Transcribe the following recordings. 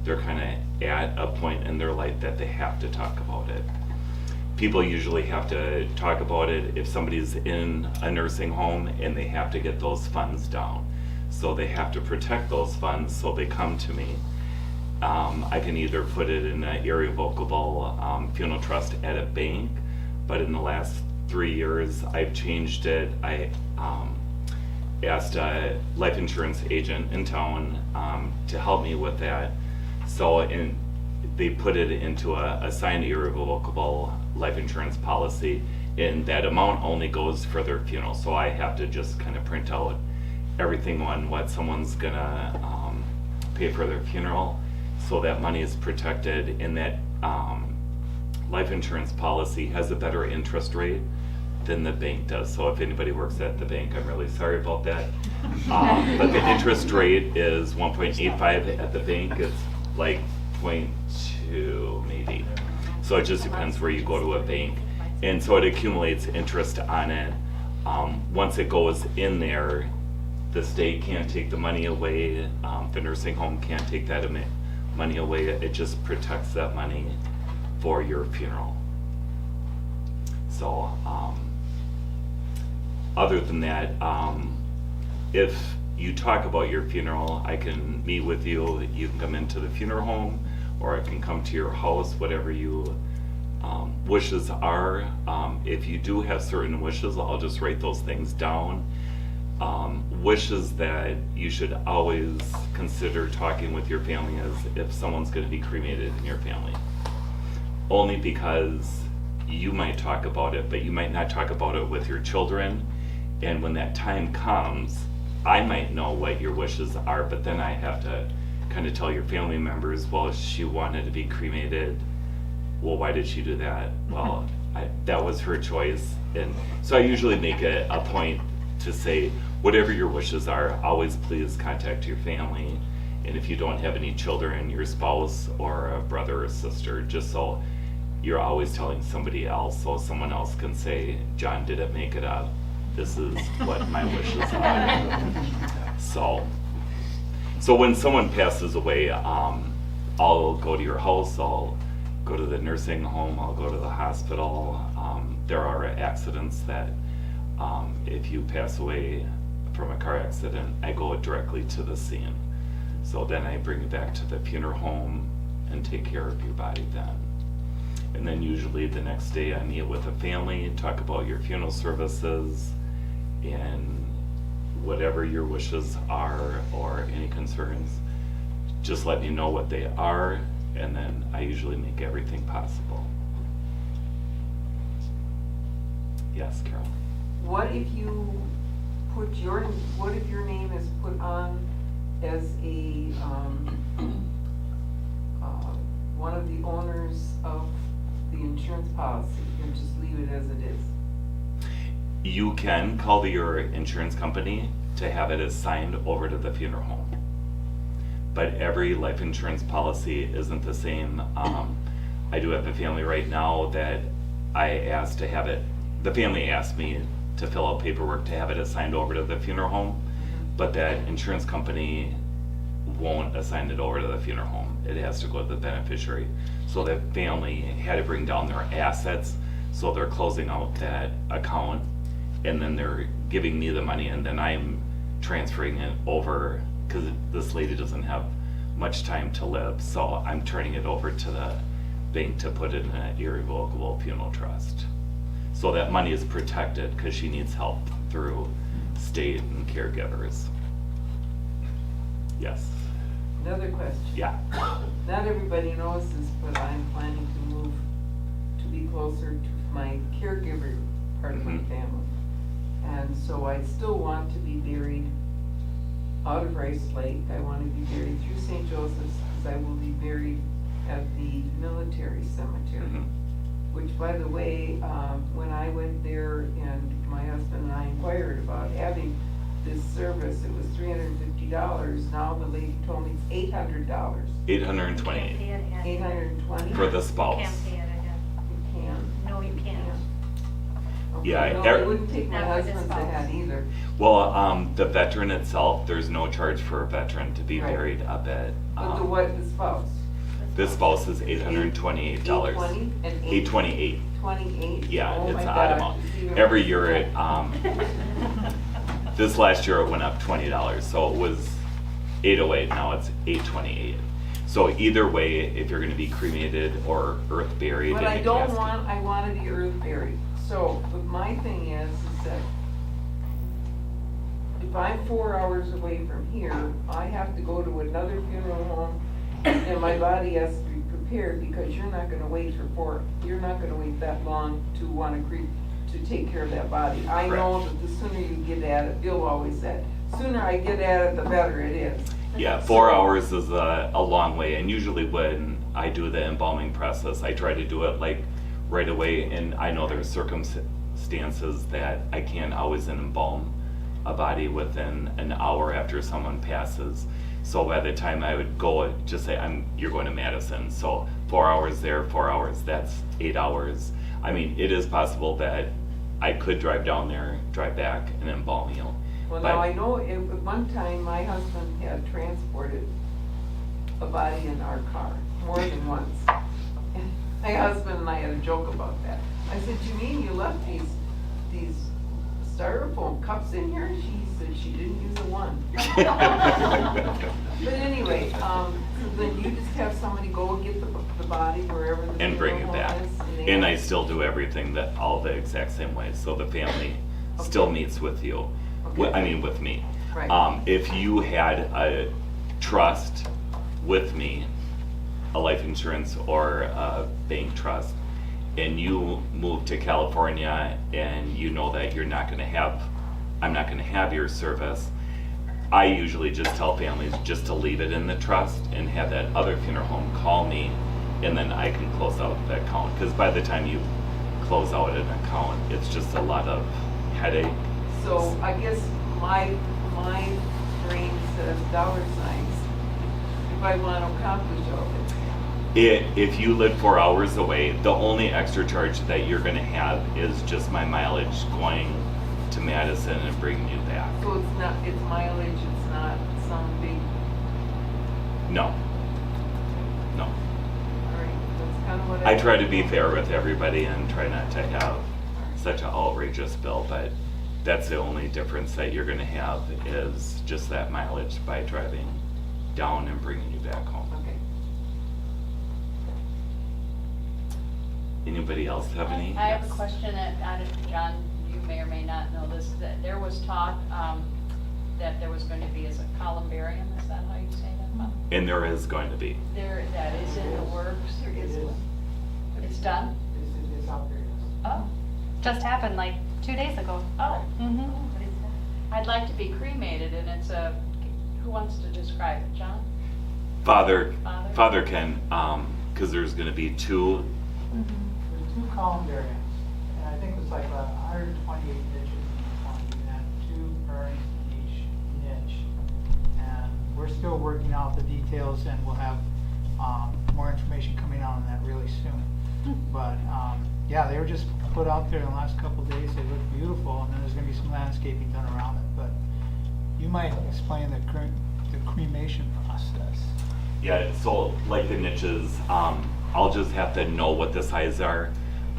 they're kind of at a point in their life that they have to talk about it. People usually have to talk about it if somebody's in a nursing home and they have to get those funds down. So they have to protect those funds, so they come to me. I can either put it in an irrevocable funeral trust at a bank, but in the last 3 years I've changed it. I asked a life insurance agent in town to help me with that. So they put it into a signed irrevocable life insurance policy, and that amount only goes for their funeral. So I have to just kind of print out everything on what someone's gonna pay for their funeral, so that money is protected, and that life insurance policy has a better interest rate than the bank does. So if anybody works at the bank, I'm really sorry about that. But the interest rate is 1.85 at the bank. It's like 0.2 maybe. So it just depends where you go to a bank. And so it accumulates interest on it. Once it goes in there, the state can't take the money away. The nursing home can't take that money away. It just protects that money for your funeral. So other than that, if you talk about your funeral, I can meet with you. You can come into the funeral home, or I can come to your house, whatever you wishes are. If you do have certain wishes, I'll just write those things down. Wishes that you should always consider talking with your family is if someone's going to be cremated in your family. Only because you might talk about it, but you might not talk about it with your children. And when that time comes, I might know what your wishes are, but then I have to kind of tell your family members, well, she wanted to be cremated. Well, why did she do that? Well, that was her choice. And so I usually make a point to say, whatever your wishes are, always please contact your family. And if you don't have any children, your spouse or a brother or sister, just so you're always telling somebody else, so someone else can say, John didn't make it up. This is what my wishes are. So when someone passes away, I'll go to your house, I'll go to the nursing home, I'll go to the hospital. There are accidents that if you pass away from a car accident, I go directly to the scene. So then I bring you back to the funeral home and take care of your body then. And then usually the next day I meet with a family, talk about your funeral services, and whatever your wishes are or any concerns, just let me know what they are, and then I usually make everything possible. Yes, Carol? What if your name is put on as a one of the owners of the insurance policy, and just leave it as it is? You can call your insurance company to have it assigned over to the funeral home. But every life insurance policy isn't the same. I do have a family right now that I asked to have it, the family asked me to fill out paperwork to have it assigned over to the funeral home, but that insurance company won't assign it over to the funeral home. It has to go to the beneficiary. So that family had to bring down their assets, so they're closing out that account, and then they're giving me the money, and then I'm transferring it over, because this lady doesn't have much time to live, so I'm turning it over to the bank to put in an irrevocable funeral trust. So that money is protected because she needs help through state and caregivers. Yes? Another question. Yeah. Not everybody knows this, but I'm planning to move to be closer to my caregiver part of my family. And so I still want to be buried out of Rice Lake. I want to be buried through St. Joseph's, because I will be buried at the military cemetery. Which, by the way, when I went there and my husband and I inquired about having this service, it was $350. Now the lady told me it's $800. $820 $820 for the spouse. Can't pay it again. You can. No, you can't. Okay, Yeah, no, every- it wouldn't take my Not for the husband's spouse. ahead either. Well, the veteran itself, there's no charge for a veteran to be Right. buried up at. But the spouse? This spouse is $828. $820 and $828. 28? Yeah, Oh it's my an odd gosh, amount. it's even Every worse year than that. this last year it went up $20, so it was $808, now it's $828. So either way, if you're gonna be cremated or earth buried But in I a don't casket. want, I want to be earth buried. So, but my thing is that if I'm 4 hours away from here, I have to go to another funeral home and my body has to be prepared because you're not gonna wait you're not gonna wait that long to take care of that body. I know that the sooner you get at it, Bill always said, sooner I get at it, the better it is. Yeah, 4 hours is a long way, and usually when I do the embalming process, I try to do it like right away, and I know there's circumstances that I can't always embalm a body within an hour after someone passes. So by the time I would go, just say, you're going to Madison, so 4 hours there, 4 hours, that's 8 hours. I mean, it is possible that I could drive down there, drive back, and embalm you. Well, But- now I know at one time my husband had transported a body in our car more than once. And my husband and I had a joke about that. I said, "You mean you left these styrofoam cups in here?" She said she didn't use a one. But anyway, so then you just have somebody go and get the body wherever the And bring it funeral back. home is, And I still do everything all the exact same way, so the family still Okay. meets with you. Okay. With me. Right. If you had a trust with me, a life insurance or a bank trust, and you move to California and you know that I'm not gonna have your service, I usually just tell families just to leave it in the trust and have that other funeral home call me, and then I can close out the account. Because by the time you close out an account, it's just a lot of headache. So I guess my brain says dollar signs if I want to accomplish all this. If you live 4 hours away, the only extra charge that you're gonna have is just my mileage going to Madison and bringing you back. So it's mileage, it's not some big, No, all right, that's kind of what I try to be fair with everybody and try not to have such an outrageous bill, but that's the only difference that you're gonna have is just that mileage by driving down and bringing you back home. Okay. Anybody else have any? I have a Yes. question John, you may or may not know this, that there was talk, that there was going to be, is it columbarium, is that how you say that? And there is going to be. That is in the works. It is. It's done? It's out there. Oh, Just happened like 2 days ago. oh. Mm-hmm. I'd like to be cremated, and who wants to describe it, John? Father Father? can, because there's gonna be two. There's 2 columbariums, and I think it was like 128 niches in each one. You had 2 urns in each niche. And we're still working out the details, and we'll have more information coming out on that really soon. But yeah, they were just put out there in the last couple of days. They look beautiful, and then there's going to be some landscaping done around it. But you might explain the cremation process. Yeah, so like the niches, I'll just have to know what the size are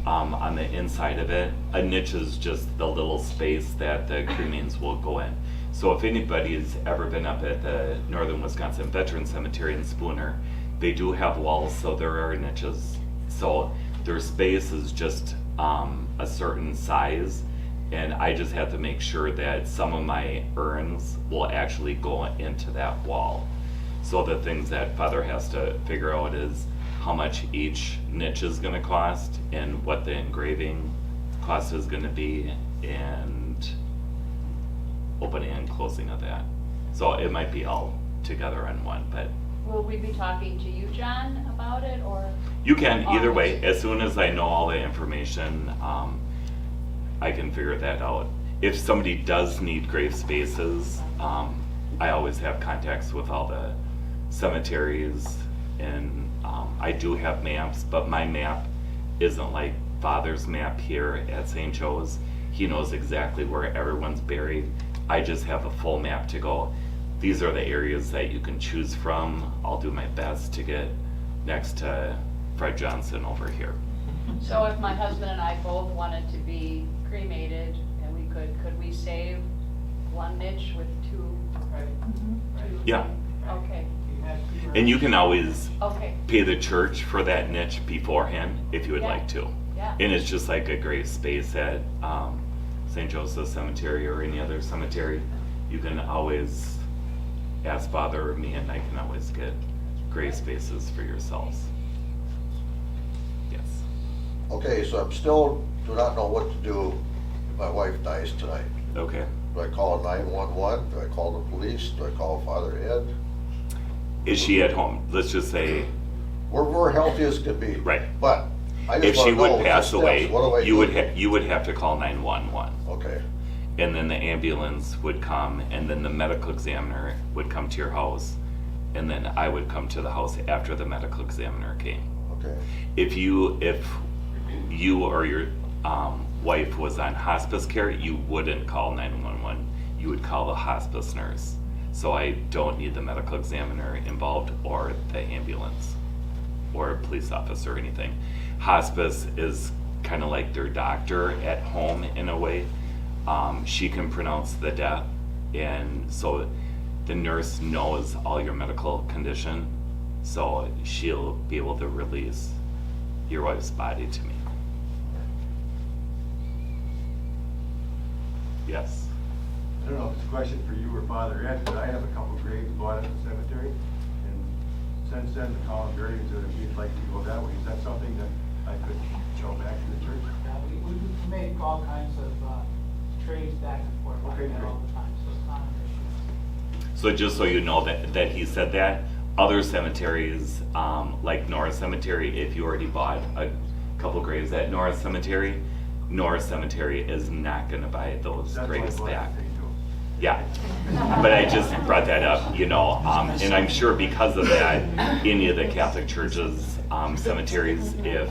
on the inside of it. A niche is just the little space that the cremains will go in. So if anybody's ever been up at the Northern Wisconsin Veteran Cemetery in Spooner, they do have walls, so there are niches. So their space is just a certain size, and I just have to make sure that some of my urns will actually go into that wall. So the things that Father has to figure out is how much each niche is gonna cost and what the engraving cost is gonna be and opening and closing of that. So it might be all together in one, but Will we be talking to you, John, about it, or? you can, either way, as soon as I know all the information, I can figure that out. If somebody does need grave spaces, I always have contacts with all the cemeteries, and I do have maps, but my map isn't like Father's map here at St. Joe's. He knows exactly where everyone's buried. I just have a full map to go, these are the areas that you can choose from. I'll do my best to get next to Fred Johnson over here. So if my husband and I both wanted to be cremated, and we could we save one niche with two? Right, right. Yeah. Okay, You have two And you can always okay, pay the church for that niche beforehand if you would Yeah. like to. yeah. And it's just like a grave space at St. Joseph Cemetery or any other cemetery. You can always ask Father or me, and I can always get grave spaces for yourselves. Yes. Okay, so I'm still, do not know what to do if my wife dies tonight. Okay. Do I call 911? Do I call the police? Do I call Father Ed? Is she at home? Let's just say, We're healthy as can be. Right. But I if just she wanna know would the pass steps. away, What do I do? you would have to call 911. Okay, And then the ambulance would come, and then the medical examiner would come to your house, and then I would come to the house after the medical examiner came. okay. If you or your wife was on hospice care, you wouldn't call 911. You would call the hospice nurse. So I don't need the medical examiner involved or the ambulance or a police officer or anything. Hospice is kind of like their doctor at home in a way. She can pronounce the death, and so the nurse knows all your medical condition, so she'll be able to release your wife's body to me. Yes. I don't know if it's a question for you or Father Ed, but I have a couple graves bought at the cemetery, and since then, the columbarians are being like to go that way. Is that something that I could show back to the church? Yeah, we make all kinds of trades back and forth like Okay, that all great. the time, so it's not an issue. So just so you know that he said that, other cemeteries, like Norris Cemetery, if you already bought a couple graves at Norris Cemetery is not gonna buy those That's graves what I back. bought the thing too. Yeah, but I just brought that up, and I'm sure because of that, any of the Catholic churches, cemeteries, if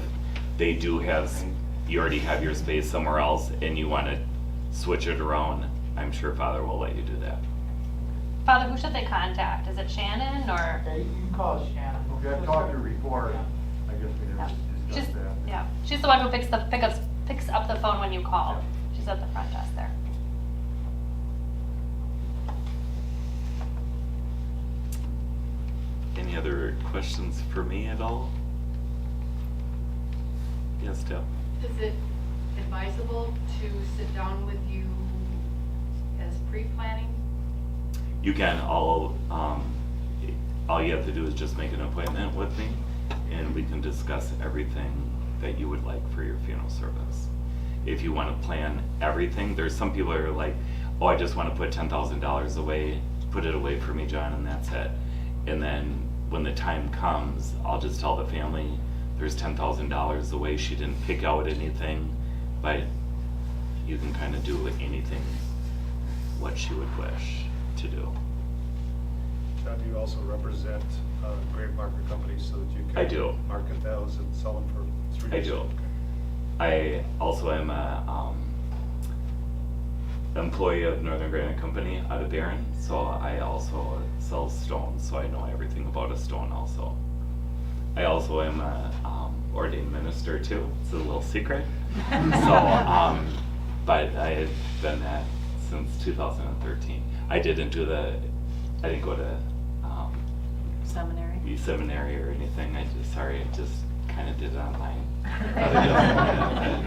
they do have, you already have your space somewhere else and you wanna switch it around, I'm sure Father will let you do that. Father, who should they contact? Is it Shannon or? Okay, you can call Shannon. Okay, I've talked to her before, Yeah. I guess we never She's, discussed that. yeah, she's the one who picks up the phone when you call. She's at the front desk there. Any other questions for me at all? Yes, Deb? Is it advisable to sit down with you as pre-planning? You can, all you have to do is just make an appointment with me, and we can discuss everything that you would like for your funeral service. If you wanna plan everything, there's some people who are like, oh, I just wanna put $10,000 away, put it away for me, John, and that's it. And then when the time comes, I'll just tell the family, there's $10,000 away, she didn't pick out anything, but you can kinda do anything what she would wish to do. John, do you also represent grave marker companies so that you can I do. market those and sell them for 3 I years? do. Okay. I also am a employee of Northern Granite Company out of Barron, so I also sell stones, so I know everything about a stone also. I also am a ordained minister too. It's a little secret. So, but I've been that since 2013. I didn't go to seminary or anything. I just kind of did it online.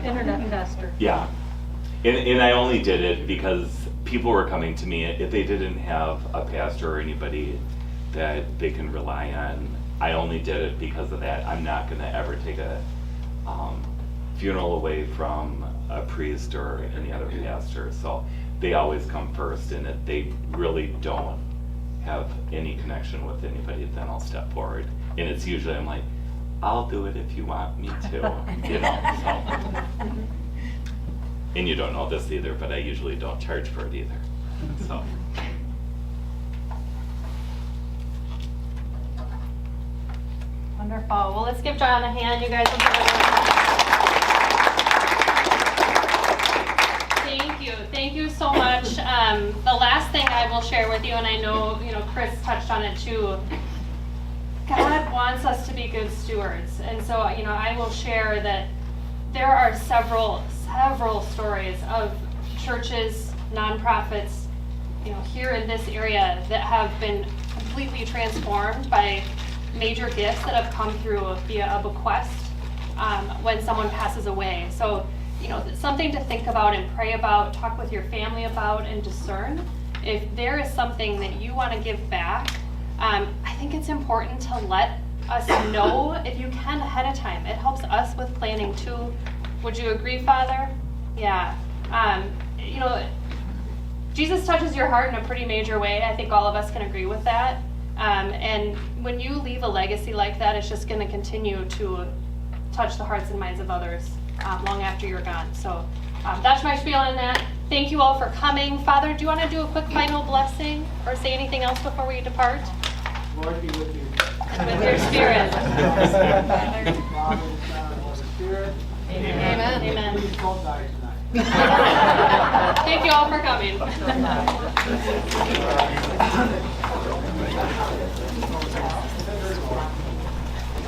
Internet investor. Yeah. And I only did it because people were coming to me, if they didn't have a pastor or anybody that they can rely on, I only did it because of that. I'm not gonna ever take a funeral away from a priest or any other pastor, so they always come first, and if they really don't have any connection with anybody, then I'll step forward. And it's usually, I'm like, I'll do it if you want me to, you know, so. And you don't know this either, but I usually don't charge for it either, so. Wonderful. Well, let's give John a hand, you guys. Will give him a hand. Thank you. Thank you so much. The last thing I will share with you, and I know, Chris touched on it too. God wants wants us to be good stewards. And so, I will share that there are several stories of churches, nonprofits, here in this area that have been completely transformed by major gifts that have come through via a bequest when someone passes away. So, something to think about and pray about, talk with your family about, and discern. If there is something that you want to give back, I think it's important to let us know if you can ahead of time. It helps us with planning too. Would you agree, Father? Yeah. Jesus touches your heart in a pretty major way. I think all of us can agree with that. And when you leave a legacy like that, it's just going to continue to touch the hearts and minds of others long after you're gone. So that's my spiel on that. Thank you all for coming. Father, do you want to do a quick final blessing or say anything else before we depart? Lord be with you. And with your spirit. Father, Son, and Holy Spirit. Amen. Amen. Please don't die tonight. Thank you all for coming.